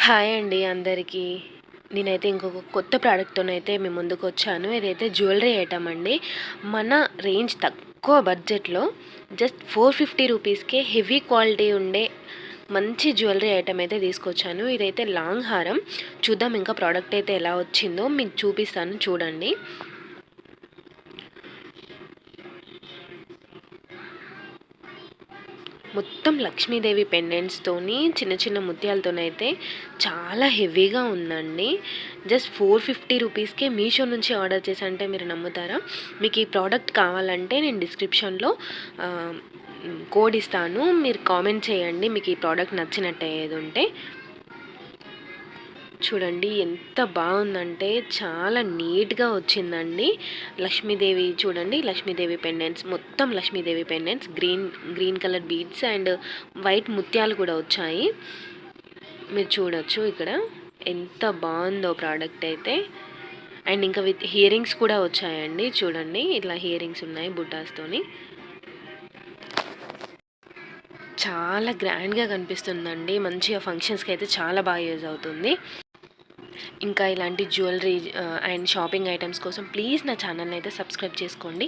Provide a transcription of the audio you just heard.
Hi అండి అందరికీ. నేనైతే ఇంకొక కొత్త ప్రోడక్ట్‌తోనైతే మీ ముందుకొచ్చాను. ఇదైతే జ్యువెలరీ ఐటెమ్ అండి. మన రేంజ్ తక్కువ బడ్జెట్‌లో జస్ట్ 450 రూపీస్‌కే హెవీ క్వాలిటీ ఉండే మంచి జ్యువెలరీ ఐటెమ్ అయితే తీసుకొచ్చాను. ఇదైతే లాంగ్ హారం. చూద్దాం ఇంకా ప్రోడక్ట్ అయితే ఎలా వచ్చిందో మీకు చూపిస్తాను చూడండి. మొత్తం లక్ష్మీదేవి పెండెంట్స్తోని చిన్న చిన్న ముత్యాలతోనైతే చాలా హెవీగా ఉందండి. జస్ట్ 450 రూపీస్కే మీషో నుంచి ఆర్డర్ చేశానంటే మీరు నమ్ముతారా? మీకు ఈ ప్రోడక్ట్ కావాలంటే నేను డిస్క్రిప్షన్లో కోడ్ ఇస్తాను. మీరు కామెంట్ చేయండి మీకు ఈ ప్రోడక్ట్ నచ్చినట్టు ఏది ఉంటే. చూడండి ఎంత బాగుందంటే చాలా నీట్గా వచ్చిందండి. లక్ష్మీదేవి చూడండి, లక్ష్మీదేవి పెండెంట్స్, మొత్తం Lakshmidevi pendants, green colour beads and white ముత్యాలు కూడా వచ్చాయి. మీరు చూడొచ్చు ఇక్కడ ఎంత బాగుందో ప్రోడక్ట్ అయితే. అండ్ ఇంకా విత్ హియరింగ్స్ కూడా వచ్చాయండి. చూడండి ఇట్లా హియరింగ్స్ ఉన్నాయి బుట్టాస్తోని. చాలా గ్రాండ్గా కనిపిస్తుందండి. మంచిగా ఫంక్షన్స్కి అయితే చాలా బాగా యూజ్ అవుతుంది. ఇంకా ఇలాంటి జ్యువెలరీ అండ్ షాపింగ్ ఐటమ్స్ కోసం ప్లీజ్ నా ఛానల్ని అయితే సబ్స్క్రైబ్ చేసుకోండి.